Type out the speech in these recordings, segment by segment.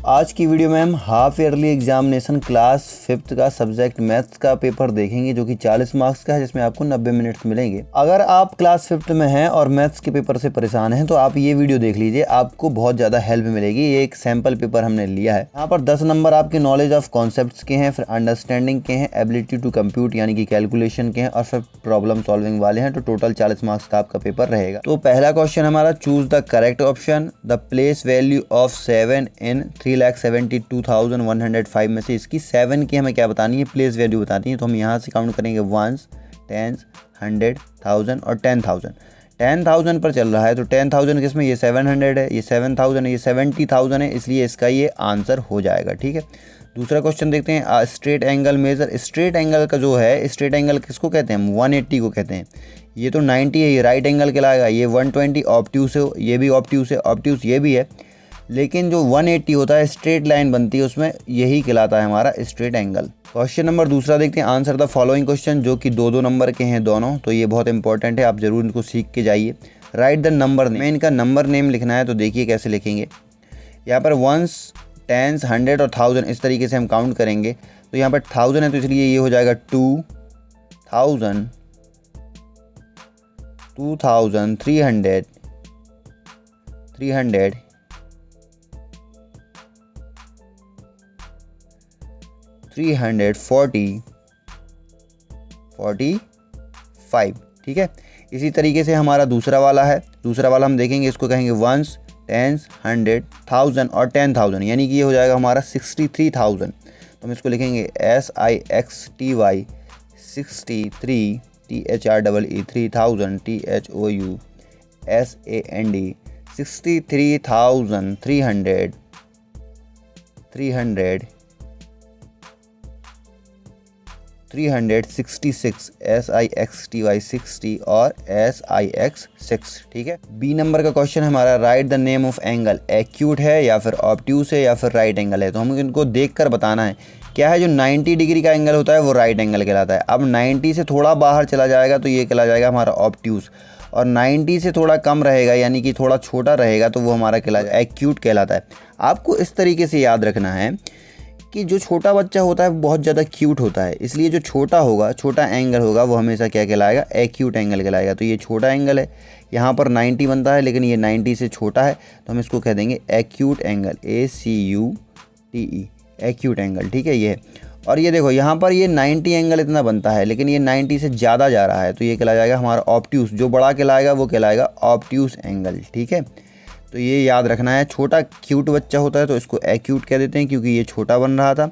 आज की वीडियो में हम half yearly examination class 5th का सब्जेक्ट मैथ्स का पेपर देखेंगे जो कि 40 मार्क्स का है, जिसमें आपको 90 मिनट्स मिलेंगे। अगर आप क्लास 5th में हैं और मैथ्स के पेपर से परेशान हैं तो आप ये वीडियो देख लीजिए, आपको बहुत ज़्यादा हेल्प मिलेगी। ये एक सैम्पल पेपर हमने लिया है। यहाँ पर 10 नंबर आपके नॉलेज ऑफ कॉन्सेप्ट्स के हैं, फिर अंडरस्टैंडिंग के हैं, एबिलिटी टू कंप्यूट यानी कि कैलकुलेशन के हैं और फिर प्रॉब्लम सॉल्विंग वाले हैं। तो टोटल 40 मार्क्स का आपका पेपर रहेगा। तो पहला क्वेश्चन हमारा, choose the correct option. The place value of 7 इन 3,72,105 में से इसकी 7 की हमें क्या बतानी है, प्लेस वैल्यू बतानी है। तो हम यहाँ से काउंट करेंगे 1s, 10s, 100, 1000 और 10,000। 10,000 पर चल रहा है तो 10,000 किसमें, ये 700 है, ये 7,000 है, ये 70,000 है, इसलिए इसका ये आंसर हो जाएगा। ठीक है, दूसरा क्वेश्चन देखते हैं। Straight angle measure. Straight angle का जो है, स्ट्रेट एंगल किसको कहते हैं, हम 180 को कहते हैं। ये तो 90 है, ये राइट एंगल कहलाएगा। ये 120 ऑब्ट्यूस है, ये भी ऑब्ट्यूस है, ऑब्ट्यूस ये भी है। लेकिन जो 180 होता है, स्ट्रेट लाइन बनती है उसमें, यही कहलाता है हमारा स्ट्रेट एंगल। क्वेश्चन नंबर दूसरा देखते हैं। आंसर द फॉलोइंग क्वेश्चन, जो कि 2-2 नंबर के हैं दोनों, तो ये बहुत इंपॉर्टेंट है, आप जरूर इनको सीख के जाइए। Right the number name. इनका नंबर नेम लिखना है, तो देखिए कैसे लिखेंगे। यहाँ पर 1s, 10s, 100 और 1000 इस तरीके से हम काउंट करेंगे। तो यहाँ पर 1000 है तो इसलिए ये हो जाएगा 2,000, 2,000, 300, 300, 340, 45। ठीक है, इसी तरीके से हमारा दूसरा वाला है। दूसरा वाला हम देखेंगे, इसको कहेंगे 1s, 10s, 100, 1000 और 10,000, यानी कि ये हो जाएगा हमारा 63,000। तो हम इसको लिखेंगे SIXTY 63, THREE 3000, THOUSAND 63,300, 366, SIXTY 60 और SIX 6। ठीक है, बी नंबर का क्वेश्चन हमारा, right the name of angle. Acute है या फिर ऑब्ट्यूस है या फिर राइट एंगल है। तो हम इनको देखकर बताना है। क्या है, जो 90 डिग्री का एंगल होता है वो राइट एंगल कहलाता है। अब 90 से थोड़ा बाहर चला जाएगा तो ये कहला जाएगा हमारा ऑब्ट्यूस, और 90 से थोड़ा कम रहेगा यानी कि थोड़ा छोटा रहेगा तो वो हमारा कहलाएगा एक्यूट कहलाता है। आपको इस तरीके से याद रखना है कि जो छोटा बच्चा होता है वो बहुत ज़्यादा क्यूट होता है, इसलिए जो छोटा होगा, छोटा एंगल होगा, वो हमेशा क्या कहलाएगा, एक्यूट एंगल कहलाएगा। तो ये छोटा एंगल है, यहाँ पर 90 बनता है लेकिन ये 90 से छोटा है, तो हम इसको कह देंगे acute angle, ACUTE, acute angle. ठीक है, ये है। और ये देखो, यहाँ पर ये 90 एंगल इतना बनता है लेकिन ये 90 से ज़्यादा जा रहा है, तो ये कहला जाएगा हमारा ऑब्ट्यूस। जो बड़ा कहलाएगा वो कहलाएगा ऑब्ट्यूस एंगल। ठीक है, तो ये याद रखना है। छोटा क्यूट बच्चा होता है तो इसको एक्यूट कह देते हैं क्योंकि ये छोटा बन रहा था,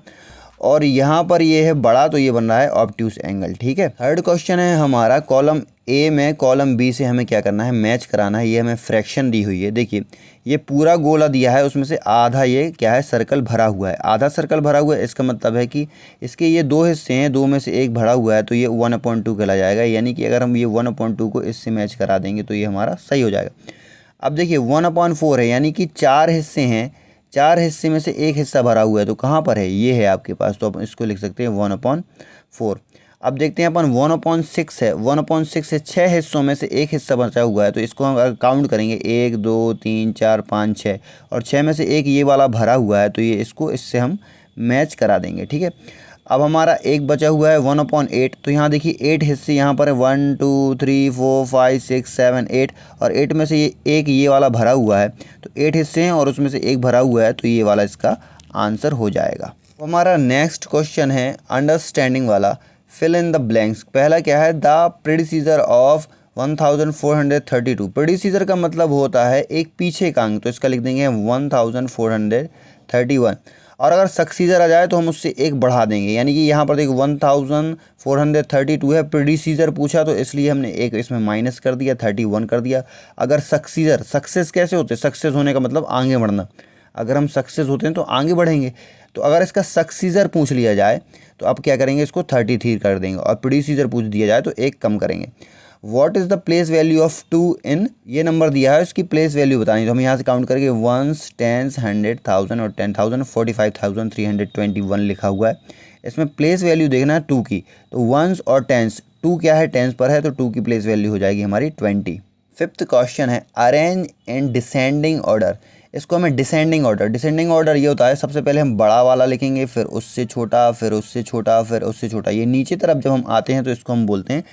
और यहाँ पर ये है बड़ा तो ये बन रहा है ऑब्ट्यूस एंगल। ठीक है, थर्ड क्वेश्चन है हमारा, कॉलम ए में कॉलम बी से हमें क्या करना है, मैच कराना है। ये हमें फ्रैक्शन दी हुई है। देखिए, ये पूरा गोला दिया है, उसमें से आधा ये क्या है, सर्कल भरा हुआ है। आधा सर्कल भरा हुआ है, इसका मतलब है कि इसके ये 2 हिस्से हैं, 2 में से एक भरा हुआ है, तो ये 1/2 कहला जाएगा। यानी कि अगर हम ये 1/2 को इससे मैच करा देंगे तो ये हमारा सही हो जाएगा। अब देखिए 1/4 है, यानी कि 4 हिस्से हैं, 4 हिस्से में से एक हिस्सा भरा हुआ है, तो कहाँ पर है, ये है आपके पास, तो आप इसको लिख सकते हैं 1/4। अब देखते हैं अपन 1/6 है, 1/6 से 6 हिस्सों में से एक हिस्सा बचा हुआ है, तो इसको हम अगर काउंट करेंगे 1 2 3 4 5 6, और 6 में से एक ये वाला भरा हुआ है, तो ये इसको इससे हम मैच करा देंगे। ठीक है, अब हमारा एक बचा हुआ है 1/8, तो यहाँ देखिए 8 हिस्से यहाँ पर है, 1 2 3 4 5 6 7 8, और 8 में से ये एक ये वाला भरा हुआ है, तो 8 हिस्से हैं और उसमें से एक भरा हुआ है, तो ये वाला इसका आंसर हो जाएगा। तो हमारा नेक्स्ट क्वेश्चन है अंडरस्टैंडिंग वाला, फिल इन द ब्लैंक्स। पहला क्या है, द प्रेडिसीजर ऑफ 1432। प्रेडिसीजर का मतलब होता है एक पीछे का अंक, तो इसका लिख देंगे 1431, और अगर सक्सीजर आ जाए तो हम उससे एक बढ़ा देंगे। यानी कि यहाँ पर देखो 1432 है, प्रेडिसीजर पूछा तो इसलिए हमने एक इसमें माइनस कर दिया, 31 कर दिया। अगर सक्सीजर, सक्सेस कैसे होते हैं, सक्सेस होने का मतलब आगे बढ़ना, अगर हम सक्सेस होते हैं तो आगे बढ़ेंगे। तो अगर इसका सक्सीजर पूछ लिया जाए तो आप क्या करेंगे, इसको 33 कर देंगे, और प्रेडिसीजर पूछ दिया जाए तो एक कम करेंगे। What is the place value of 2 इन, ये नंबर दिया है, इसकी प्लेस वैल्यू बतानी। तो हम यहाँ से काउंट करके 1s, 10s, 100, 1000 और 10,000, 45,321 लिखा हुआ है। इसमें प्लेस वैल्यू देखना है 2 की, तो 1s और 10s, 2 क्या है, 10s पर है, तो 2 की प्लेस वैल्यू हो जाएगी हमारी 20। फिफ्थ क्वेश्चन है, अरेंज इन डिसेंडिंग ऑर्डर इसको हमें डिसेंडिंग ऑर्डर ये होता है, सबसे पहले हम बड़ा वाला लिखेंगे, फिर उससे छोटा, फिर उससे छोटा, फिर उससे छोटा, ये नीचे तरफ जब हम आते हैं तो इसको हम बोलते हैं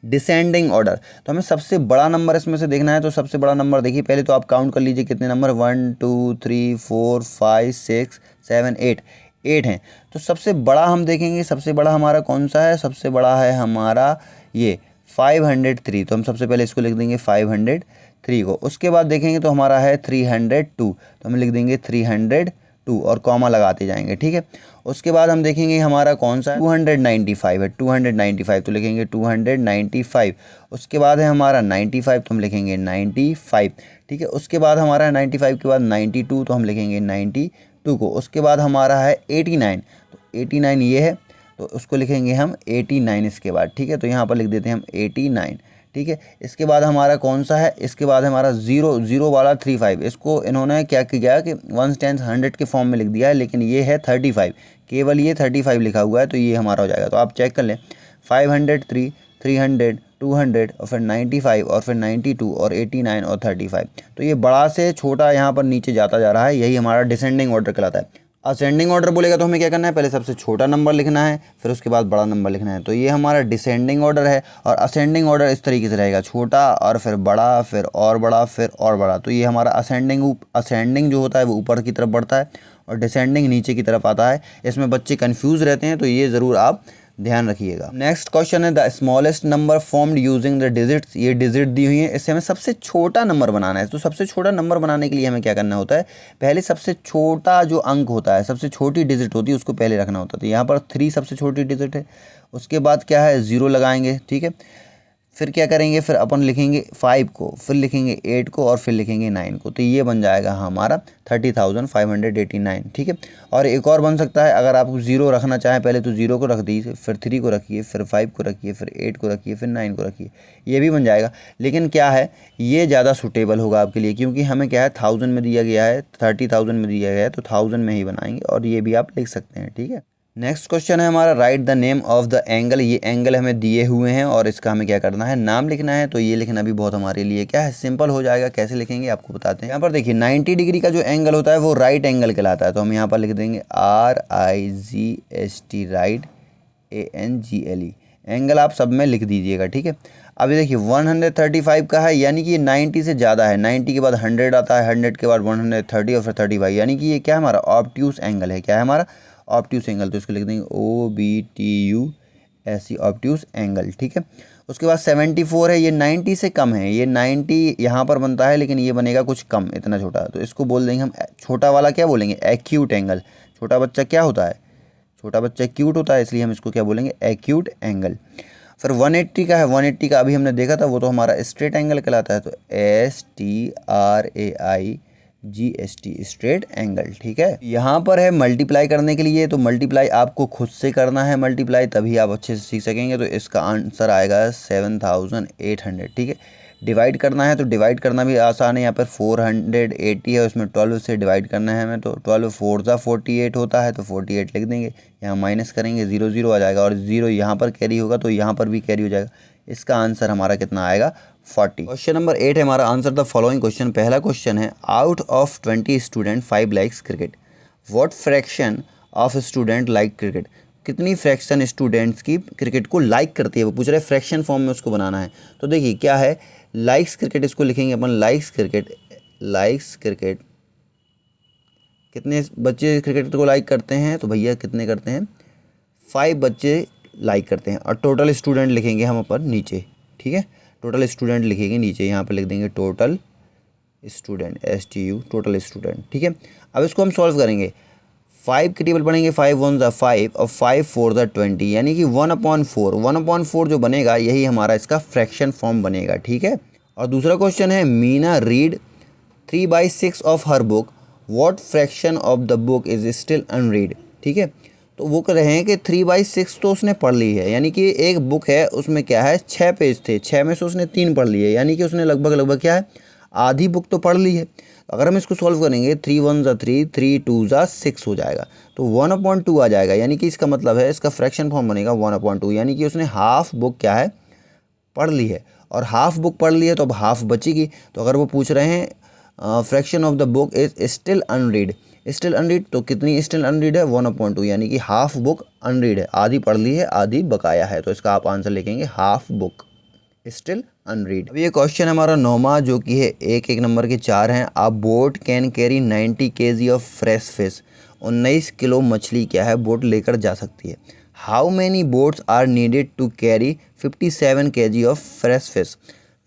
डिसेंडिंग ऑर्डर। तो हमें सबसे बड़ा नंबर इसमें से देखना है, तो सबसे बड़ा नंबर देखिए, पहले तो आप काउंट कर लीजिए कितने नंबर, 1 2 3 4 5 6 7 8 8 हैं। तो सबसे बड़ा हम देखेंगे, सबसे बड़ा हमारा कौन सा है, सबसे बड़ा है हमारा ये 503। तो हम सबसे पहले इसको लिख देंगे 503 को। उसके बाद देखेंगे तो हमारा है 302, तो हम लिख देंगे 302 और कॉमा लगाते जाएंगे, ठीक है। उसके बाद हम देखेंगे हमारा कौन सा है, 295 है, 295 तो लिखेंगे 295। उसके बाद है हमारा 95, तो हम लिखेंगे 95, ठीक है। उसके बाद हमारा 95 के बाद 92, तो हम लिखेंगे 92 को। उसके बाद हमारा है 89, तो 89 ये है, तो उसको लिखेंगे हम 89 इसके बाद, ठीक है। तो यहाँ पर लिख देते हैं हम 89, ठीक है। इसके बाद हमारा कौन सा है, इसके बाद हमारा 0 वाला 35, इसको इन्होंने क्या किया कि 1 10 100 के फॉर्म में लिख दिया है, लेकिन ये है 35, केवल ये 35 लिखा हुआ है, तो ये हमारा हो जाएगा। तो आप चेक कर लें, 503 300 200 और फिर 95 और फिर 92 और 89 और 35। तो ये बड़ा से छोटा यहाँ पर नीचे जाता जा रहा है, यही हमारा डिसेंडिंग ऑर्डर कहलाता है। असेंडिंग ऑर्डर बोलेगा तो हमें क्या करना है, पहले सबसे छोटा नंबर लिखना है, फिर उसके बाद बड़ा नंबर लिखना है। तो ये हमारा डिसेंडिंग ऑर्डर है। और असेंडिंग ऑर्डर इस तरीके से रहेगा, छोटा और फिर बड़ा, फिर और बड़ा, फिर और बड़ा। तो ये हमारा असेंडिंग जो होता है वो ऊपर की तरफ बढ़ता है और डिसेंडिंग नीचे की तरफ आता है। इसमें बच्चे कन्फ्यूज़ रहते हैं, तो ये ज़रूर आप ध्यान रखिएगा। नेक्स्ट क्वेश्चन है the smallest number formed using the digits. ये डिजिट दी हुई है, इससे हमें सबसे छोटा नंबर बनाना है। तो सबसे छोटा नंबर बनाने के लिए हमें क्या करना होता है, पहले सबसे छोटा जो अंक होता है, सबसे छोटी डिजिट होती है, उसको पहले रखना होता है। तो यहाँ पर 3 सबसे छोटी डिजिट है। उसके बाद क्या है, 0 लगाएंगे, ठीक है। फिर क्या करेंगे, फिर अपन लिखेंगे 5 को, फिर लिखेंगे 8 को और फिर लिखेंगे 9 को। तो ये बन जाएगा हमारा 30,589, ठीक है। और एक और बन सकता है, अगर आप 0 रखना चाहें पहले तो 0 को रख दीजिए, फिर 3 को रखिए, फिर 5 को रखिए, फिर 8 को रखिए, फिर 9 को रखिए, ये भी बन जाएगा। लेकिन क्या है, ये ज़्यादा सूटेबल होगा आपके लिए, क्योंकि हमें क्या है 1000 में दिया गया है, 30,000 में दिया गया है, तो 1000 में ही बनाएंगे और ये भी आप लिख सकते हैं, ठीक है। नेक्स्ट क्वेश्चन है हमारा right the name of the angle. ये एंगल हमें दिए हुए हैं और इसका हमें क्या करना है, नाम लिखना है। तो ये लिखना भी बहुत हमारे लिए क्या है, सिंपल हो जाएगा। कैसे लिखेंगे आपको बताते हैं। यहाँ पर देखिए 90 डिग्री का जो एंगल होता है वो राइट एंगल कहलाता है। तो हम यहाँ पर लिख देंगे RIGST, राइट, ANGLE। एंगल आप सब में लिख दीजिएगा, ठीक है। अभी देखिए 135 का है, यानी कि ये 90 से ज़्यादा है। 90 के बाद 100 आता है, 100 के बाद 130 और फिर 35, यानी कि ये क्या हमारा ऑब्ट्यूस एंगल है। क्या है हमारा ऑब्ट्यूस एंगल। तो इसको लिख देंगे OBTUS, ऑब्ट्यूस एंगल, ठीक है। उसके बाद 74 है, ये 90 से कम है। ये 90 यहाँ पर बनता है, लेकिन ये बनेगा कुछ कम, इतना छोटा। तो इसको बोल देंगे हम छोटा वाला, क्या बोलेंगे, एक्यूट एंगल। छोटा बच्चा क्या होता है, छोटा बच्चा क्यूट होता है, इसलिए हम इसको क्या बोलेंगे, एक्यूट एंगल। फिर 180 का है, 180 का अभी हमने देखा था, वो तो हमारा स्ट्रेट एंगल कहलाता है। तो STRAIGST, स्ट्रेट एंगल, ठीक है। यहाँ पर है मल्टीप्लाई करने के लिए, तो मल्टीप्लाई आपको खुद से करना है मल्टीप्लाई, तभी आप अच्छे से सीख सकेंगे। तो इसका आंसर आएगा 7800, ठीक है। डिवाइड करना है, तो डिवाइड करना भी आसान है। यहाँ पर 480 है, उसमें 12 से डिवाइड करना है हमें। तो 12 4 जा 48 होता है, तो 48 लिख देंगे। यहाँ माइनस करेंगे, 0 0 आ जाएगा, और 0 यहाँ पर कैरी होगा तो यहाँ पर भी कैरी हो जाएगा। इसका आंसर हमारा कितना आएगा, 40। क्वेश्चन नंबर 8 है हमारा, आंसर द फॉलोइंग क्वेश्चन। पहला क्वेश्चन है, out of 20 student 5 likes cricket, what fraction of student like cricket. कितनी फ्रैक्शन स्टूडेंट्स की क्रिकेट को लाइक करती है, वो पूछ रहे हैं फ्रैक्शन फॉर्म में उसको बनाना है। तो देखिए क्या है, लाइक्स क्रिकेट, इसको लिखेंगे अपन लाइक्स क्रिकेट। कितने बच्चे क्रिकेट को लाइक करते हैं, तो भैया कितने करते हैं, 5 बच्चे लाइक करते हैं। और टोटल स्टूडेंट लिखेंगे हम अपन नीचे, ठीक है। टोटल स्टूडेंट लिखेंगे नीचे, यहाँ पर लिख देंगे total student, STU, total student, ठीक है। अब इसको हम सॉल्व करेंगे, 5 की टेबल पढ़ेंगे, 5 1 ज़ा 5 और 5 4 ज़ा 20, यानी कि 1/4। 1/4 जो बनेगा यही हमारा इसका फ्रैक्शन फॉर्म बनेगा, ठीक है। और दूसरा क्वेश्चन है, Meena read 3/6 of her book, what fraction of the book is still unread, ठीक है। तो वो कह रहे हैं कि 3/6 तो उसने पढ़ ली है, यानी कि एक बुक है उसमें क्या है 6 पेज थे, 6 में से उसने 3 पढ़ लिए, यानी कि उसने लगभग क्या है आधी बुक तो पढ़ ली है। अगर हम इसको सॉल्व करेंगे, 3 1 ज़ा 3, 3 2 ज़ा 6 हो जाएगा, तो 1/2 आ जाएगा। यानी कि इसका मतलब है इसका फ्रैक्शन फॉर्म बनेगा 1/2, यानी कि उसने हाफ बुक क्या है पढ़ ली है। और हाफ बुक पढ़ ली है तो अब हाफ बचेगी। तो अगर वो पूछ रहे हैं fraction of the book is still unread. Still unread तो कितनी स्टिल अनरीड है 1/2, यानी कि हाफ बुक अनरीड है, आधी पढ़ ली है आधी बकाया है। तो इसका आप आंसर लिखेंगे हाफ बुक स्टिल अनरीड। अब ये क्वेश्चन हमारा 9वां जो कि है एक नंबर के 4 हैं। A boat can carry 90 kg of fresh fish. 19 kilo मछली क्या है बोट लेकर जा सकती है। How many boats are needed to carry 57 kg of fresh fish.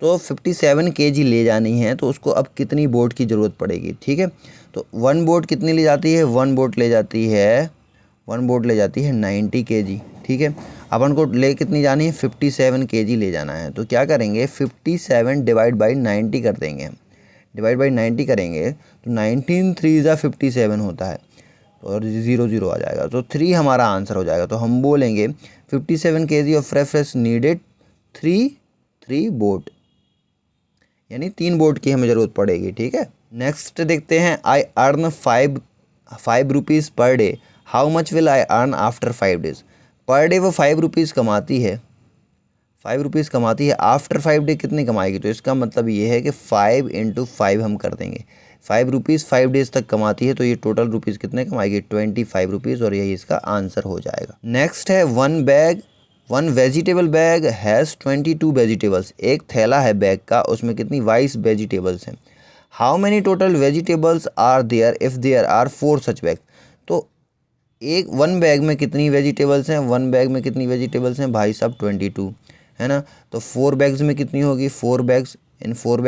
तो 57 kg ले जानी है तो उसको अब कितनी बोट की ज़रूरत पड़ेगी। ठीक है, तो 1 बोट कितनी ले जाती है, 1 बोट ले जाती है 90 kg। ठीक है, अपन को ले कितनी जानी है 57 kg ले जाना है। तो क्या करेंगे 57 डिवाइड बाई 90 कर देंगे हम। डिवाइड बाई 90 करेंगे तो 19 3 ज़ा 57 होता है और 0 0 आ जाएगा, तो 3 हमारा आंसर हो जाएगा। तो हम बोलेंगे 57 kg of fresh needed 3 boat, यानी 3 बोट की हमें ज़रूरत पड़ेगी। ठीक है, नेक्स्ट देखते हैं। I earn 5 rupees per day, how much will I earn after 5 days. Per day वो 5 रुपीज़ कमाती है, 5 रुपीज़ कमाती है, आफ्टर 5 डे कितनी कमाएगी। तो इसका मतलब ये है कि 5 × 5 हम कर देंगे। 5 रुपीज़ 5 डेज तक कमाती है तो ये टोटल रुपीज़ कितने कमाएगी 25 रुपीज़, और यही इसका आंसर हो जाएगा। नेक्स्ट है one vegetable bag has 22 vegetables. एक थैला है बैग का, उसमें कितनी 22 वेजिटेबल्स हैं। How many total vegetables are there if there are 4 such bag. तो एक 1 बैग में कितनी वेजिटेबल्स हैं, 1 बैग में कितनी वेजिटेबल्स हैं भाई साहब 22 है ना। तो 4 बैग्स में कितनी होगी, 4 बैग्स इन 4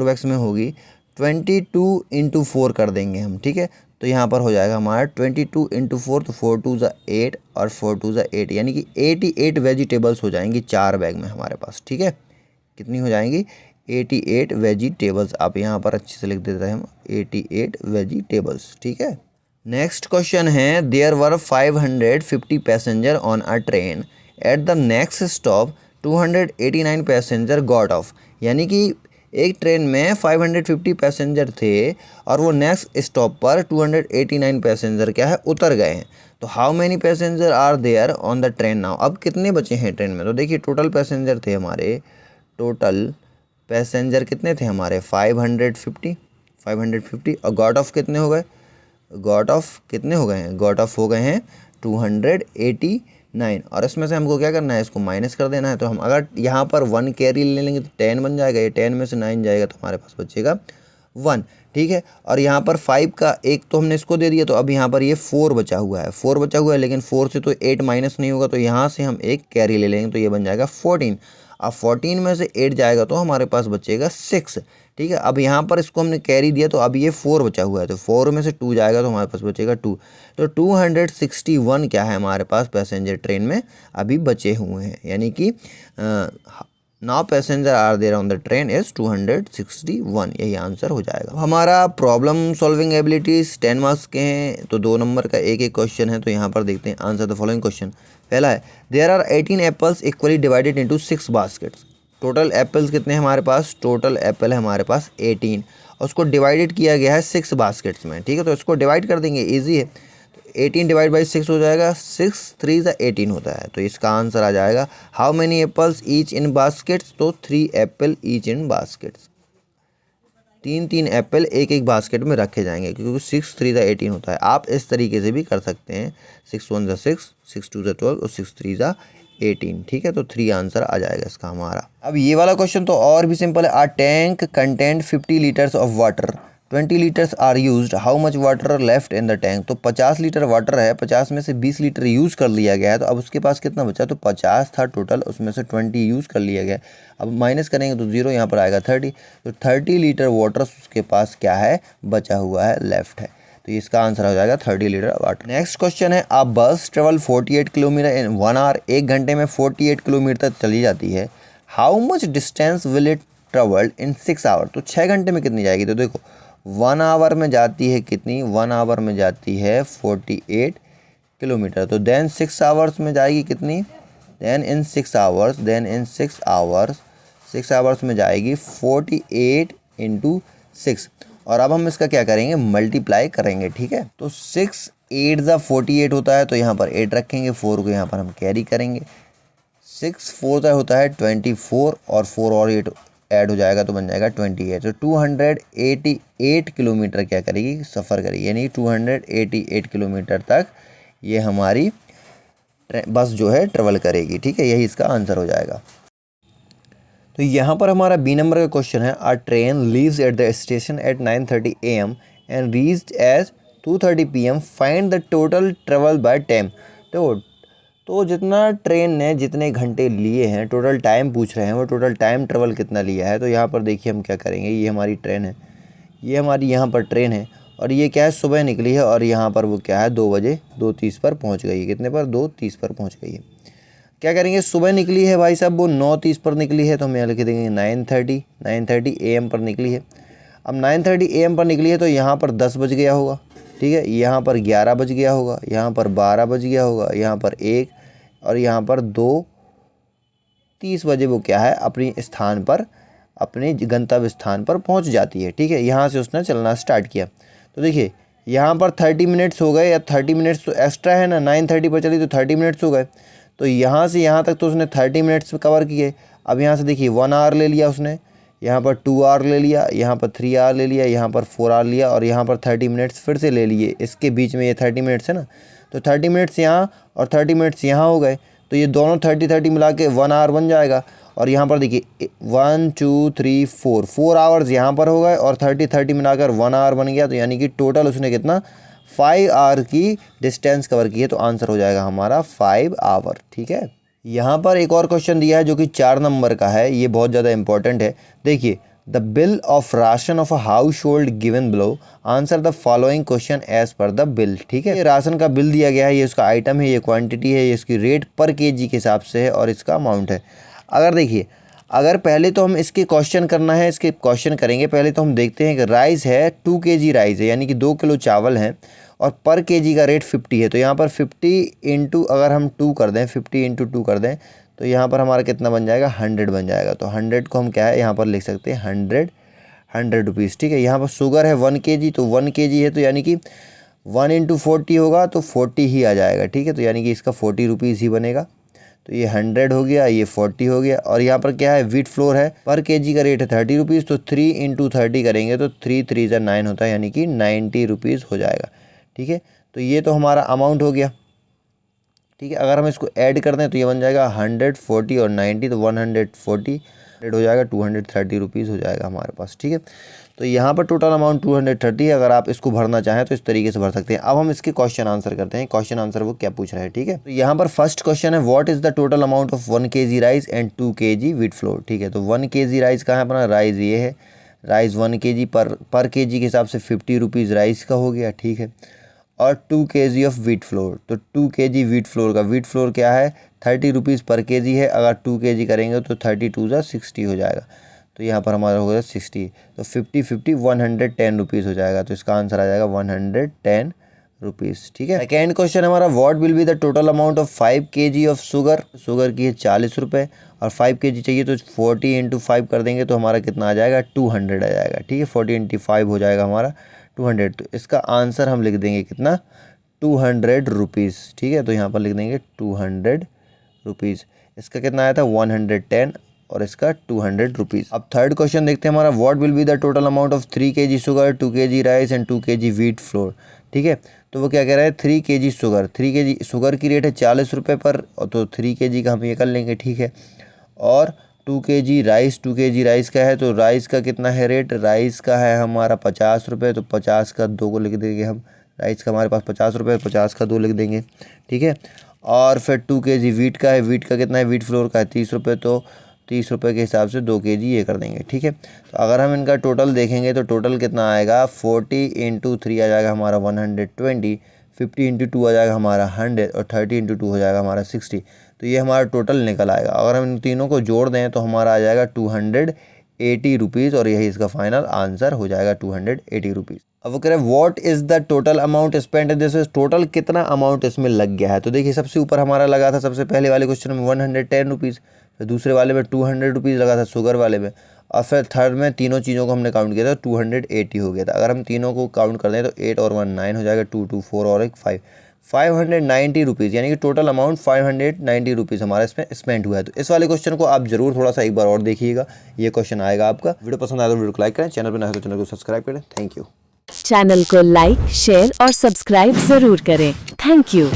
बैग्स में होगी 22 × 4 कर देंगे हम। ठीक है, तो यहाँ पर हो जाएगा हमारा 22 × 4, तो 4 2 ज़ा 8 और 4 2 ज़ा 8, यानी कि 88 वेजिटेबल्स हो जाएंगी 4 बैग में हमारे पास। ठीक है, कितनी हो जाएंगी 88 वेजिटेबल्स। आप यहाँ पर अच्छे से लिख देते हैं हम 88 वेजिटेबल्स। ठीक है, नेक्स्ट क्वेश्चन है there were 550 passenger on a train at the next stop 289 passenger got off. यानी कि एक ट्रेन में 550 पैसेंजर थे और वो नेक्स्ट स्टॉप पर 289 पैसेंजर क्या है उतर गए हैं। तो how many passenger are there on the train now. अब कितने बचे हैं ट्रेन में। तो देखिए टोटल पैसेंजर थे हमारे, टोटल पैसेंजर कितने थे हमारे 550 और गॉट ऑफ कितने हो गए, गॉट ऑफ कितने हो गए हैं, गॉट ऑफ हो गए हैं 289। और इसमें से हमको क्या करना है, इसको माइनस कर देना है। तो हम अगर यहाँ पर 1 कैरी ले लेंगे तो 10 बन जाएगा, ये 10 में से 9 जाएगा तो हमारे पास बचेगा 1। ठीक है, और यहाँ पर 5 का एक तो हमने इसको दे दिया, तो अब यहाँ पर ये 4 बचा हुआ है, 4 बचा हुआ है, लेकिन 4 से तो 8 माइनस नहीं होगा, तो यहाँ से हम एक कैरी ले लेंगे तो ये बन जाएगा 14। अब 14 में से 8 जाएगा तो हमारे पास बचेगा 6। ठीक है, अब यहाँ पर इसको हमने कैरी दिया तो अब ये 4 बचा हुआ है, तो 4 में से 2 जाएगा तो हमारे पास बचेगा 2। तो 261 क्या है हमारे पास पैसेंजर ट्रेन में अभी बचे हुए हैं, यानी कि now passenger are there on the train is 261, यही आंसर हो जाएगा। हमारा प्रॉब्लम सॉल्विंग एबिलिटीज 10 मार्क्स के हैं, तो 2 नंबर का एक क्वेश्चन है। तो यहाँ पर देखते हैं आंसर द फॉलोइंग क्वेश्चन। पहला है there are 18 apples equally divided into 6 baskets. Total apples कितने हैं हमारे पास, टोटल एप्पल है हमारे पास 18 और उसको डिवाइडेड किया गया है 6 बास्केट्स में। ठीक है, तो इसको डिवाइड कर देंगे, ईजी है। तो 18 डिवाइड बाई 6 हो जाएगा, 6 3 ज़ा 18 होता है, तो इसका आंसर आ जाएगा how many apples each in baskets. तो 3 Apple each in baskets, 3 Apple एक बास्केट में रखे जाएंगे, क्योंकि 6 3 ज़ा 18 होता है। आप इस तरीके से भी कर सकते हैं, 6 1 ज़ा 6, 6 2 ज़ा 12 और 6 3 ज़ा 18। ठीक है, तो 3 आंसर आ जाएगा इसका हमारा। अब ये वाला क्वेश्चन तो और भी सिंपल है। A tank content 50 litres of water, 20 litres are used, how much water left in the tank. तो 50 लीटर वाटर है, 50 में से 20 लीटर यूज़ कर लिया गया है, तो अब उसके पास कितना बचा, तो 50 था टोटल, उसमें से 20 यूज़ कर लिया गया। अब माइनस करेंगे तो 0 यहाँ पर आएगा 30, तो 30 लीटर वाटर उसके पास क्या है बचा हुआ है, लेफ्ट है, तो इसका आंसर हो जाएगा 30 लीटर वाटर। नेक्स्ट क्वेश्चन है आ बस ट्रेवल 48 किलोमीटर इन 1 आवर। 1 घंटे में 48 किलोमीटर तक चली जाती है। How much distance will it travelled in 6 hour. तो 6 घंटे में कितनी जाएगी, तो देखो 1 आवर में जाती है कितनी, 1 आवर में जाती है 48 किलोमीटर, तो देन 6 आवर्स में जाएगी कितनी, देन इन 6 आवर्स में जाएगी 48 × 6। और अब हम इसका क्या करेंगे, मल्टीप्लाई करेंगे। ठीक है, तो 6 8 ज़ा 48 होता है, तो यहाँ पर 8 रखेंगे, 4 को यहाँ पर हम कैरी करेंगे। 6 4 ज़ा होता है 24 और 4 और 8 ऐड हो जाएगा तो बन जाएगा 28। तो 288 किलोमीटर क्या करेगी, सफ़र करेगी, यानी 288 किलोमीटर तक ये हमारी बस जो है ट्रेवल करेगी। ठीक है, यही इसका आंसर हो जाएगा। तो यहाँ पर हमारा बी नंबर का क्वेश्चन है, a train leaves at the station at 9:30 AM and reached as 2:30 PM, find the total travel by time. तो जितना ट्रेन ने जितने घंटे लिए हैं, टोटल टाइम पूछ रहे हैं, वो टोटल टाइम ट्रेवल कितना लिया है। तो यहाँ पर देखिए हम क्या करेंगे, ये हमारी ट्रेन है, ये हमारी यहाँ पर ट्रेन है, और ये क्या है, सुबह निकली है, और यहाँ पर वो क्या है 2 बजे 2:30 पर पहुँच गई है। कितने पर, 2:30 पर पहुँच गई है। क्या करेंगे, सुबह निकली है भाई साहब, वो 9:30 पर निकली है, तो हम यहाँ लिख देंगे 9:30 AM पर निकली है। अब 9:30 AM पर निकली है तो यहाँ पर 10 बज गया होगा। ठीक है, यहाँ पर 11 बज गया होगा, यहाँ पर 12 बज गया होगा, यहाँ पर 1, और यहाँ पर 2:30 बजे वो क्या है अपनी स्थान पर, अपने गंतव्य स्थान पर पहुँच जाती है। ठीक है, यहाँ से उसने चलना स्टार्ट किया। तो देखिए यहाँ पर 30 मिनट्स हो गए, या 30 मिनट्स तो एक्स्ट्रा है ना, 9:30 पर चली तो 30 मिनट्स हो गए। तो यहाँ से यहाँ तक तो उसने 30 मिनट्स कवर किए। अब यहाँ से देखिए 1 आवर ले लिया उसने, यहाँ पर 2 आवर ले लिया, यहाँ पर 3 आवर ले लिया, यहाँ पर 4 आवर लिया, और यहाँ पर 30 मिनट्स फिर से ले लिए। इसके बीच में ये 30 मिनट्स है ना, तो 30 मिनट्स यहाँ और 30 मिनट्स यहाँ हो गए, तो ये दोनों 30 मिला के 1 आवर बन जाएगा। और यहाँ पर देखिए 1 2 3 4 आवर्स यहाँ पर हो गए, और 30 मिलाकर 1 आवर बन गया। तो यानी कि टोटल उसने कितना, 5 आवर की डिस्टेंस कवर की है। तो आंसर हो जाएगा हमारा 5 आवर। ठीक है, यहाँ पर एक और क्वेश्चन दिया है जो कि 4 नंबर का है, ये बहुत ज़्यादा इंपॉर्टेंट है। देखिए, the bill of ration of a household given below, answer the following question as per the bill. ठीक है, ये राशन का बिल दिया गया है, ये उसका आइटम है, ये क्वांटिटी है, ये इसकी रेट पर केजी के हिसाब से है, और इसका अमाउंट है। अगर देखिए, अगर पहले तो हम इसके क्वेश्चन करना है, इसके क्वेश्चन करेंगे। पहले तो हम देखते हैं कि राइस है 2 kg राइस है, यानी कि 2 किलो चावल है, और पर केजी का रेट 50 है। तो यहाँ पर 50 इंटू अगर हम 2 कर दें, 50 इंटू 2 कर दें, तो यहाँ पर हमारा कितना बन जाएगा, 100 बन जाएगा। तो 100 को हम क्या है यहाँ पर लिख सकते हैं 100 रुपीज़। ठीक है, यहाँ पर शुगर है 1 kg, तो 1 kg है, तो यानी कि 1 इंटू 40 होगा, तो 40 ही आ जाएगा। ठीक है, तो यानी कि इसका 40 रुपीज़ ही बनेगा। तो ये 100 हो गया, ये 40 हो गया, और यहाँ पर क्या है, व्हीट फ्लोर है, पर केजी का रेट है 30 रुपीज़। तो 3 इंटू 30 करेंगे तो 3 3 ज़ा 9 होता है, यानी कि 90 रुपीज़ हो जाएगा। ठीक है, तो ये तो हमारा अमाउंट हो गया। ठीक है, अगर हम इसको ऐड कर दें तो ये बन जाएगा 140 और 90, तो 140 हो जाएगा, 230 रुपीज़ हो जाएगा हमारे पास। ठीक है, तो यहाँ पर टोटल अमाउंट 230 है। अगर आप इसको भरना चाहें तो इस तरीके से भर सकते हैं। अब हम इसके क्वेश्चन आंसर करते हैं। क्वेश्चन आंसर वो क्या पूछ रहा है। ठीक है, तो यहाँ पर फर्स्ट क्वेश्चन है, what is the total amount of 1 kg rice and 2 kg wheat flour. ठीक है, तो 1 kg राइस कहाँ है अपना, राइस ये है, राइस 1 kg पर केजी के हिसाब से 50 रुपीज़ राइस का हो गया। ठीक है, और 2 kg ऑफ व्हीट फ्लोर, तो 2 kg व्हीट फ्लोर का व्हीट फ्लोर क्या है, 30 रुपीज़ पर केजी है। अगर 2 kg करेंगे तो 32 ज़ा 60 हो जाएगा। तो यहाँ पर हमारा हो गया 60, तो 50 50 110 रुपीज़ हो जाएगा। तो इसका आंसर आ जाएगा 110 रुपीज़। ठीक है, सेकेंड क्वेश्चन हमारा, what will be the total amount of 5 kg of sugar. Sugar की है 40 रुपये, और 5 kg चाहिए, तो 40 इंटू 5 कर देंगे तो हमारा कितना आ जाएगा, 200 आ जाएगा। ठीक है, 40 इंटू 5 हो जाएगा हमारा 200। तो इसका आंसर हम लिख देंगे कितना, 200 रुपीज़। ठीक है, तो यहाँ पर लिख देंगे 200 रुपीज़। इसका कितना आया था, 110, और इसका 200 रुपीज़। अब थर्ड क्वेश्चन देखते हैं हमारा, what will be the total amount of 3 kg sugar, 2 kg rice and 2 kg wheat flour. ठीक है, तो वो क्या कह रहा है, 3 kg शुगर, 3 kg शुगर की रेट है 40 रुपये पर, तो 3 kg का हम ये कर लेंगे। ठीक है, और 2 kg राइस, 2 kg राइस का है, तो राइस का कितना है रेट, राइस का है हमारा 50 रुपये, तो 50 का 2 को लिख देंगे हम, राइस का हमारे पास 50 रुपये, 50 का 2 लिख देंगे। ठीक है, और फिर 2 kg वीट का है, वीट का कितना है, वीट फ्लोर का है 30 रुपये, तो 30 रुपये के हिसाब से 2 kg ये कर देंगे। ठीक है, तो अगर हम इनका टोटल देखेंगे तो टोटल कितना आएगा, 40 इंटू 3 आ जाएगा हमारा 120, 50 इंटू 2 आ जाएगा हमारा 100, और 30 इंटू 2 हो जाएगा हमारा 60। तो ये हमारा टोटल निकल आएगा। अगर हम इन तीनों को जोड़ दें तो हमारा आ जाएगा 280 रुपीज़, और यही इसका फाइनल आंसर हो जाएगा 280 रुपीज़। अब वो कह रहे हैं what is the total amount spend in this, total कितना अमाउंट इसमें लग गया है। तो देखिए, सबसे ऊपर हमारा लगा था सबसे पहले वाले क्वेश्चन में 110 रुपीज़, फिर दूसरे वाले में 200 रुपीज़ लगा था शुगर वाले में, और फिर थर्ड में तीनों चीज़ों को हमने काउंट किया था 280 हो गया था। अगर हम तीनों को काउंट कर दें तो 8 और 1 9 हो जाएगा, 2 2 4 और 1 5, 590 रुपीज़, यानी कि टोटल अमाउंट 590 रुपीज़ हमारा इसमें स्पेंड हुआ है। तो इस वाले क्वेश्चन को आप जरूर थोड़ा सा एक बार और देखिएगा, ये क्वेश्चन आएगा आपका। वीडियो पसंद आया तो वीडियो को लाइक करें, चैनल पर नए हो तो चैनल को सब्सक्राइब करें। Thank you. चैनल को लाइक, शेयर और सब्सक्राइब जरूर करें। Thank you.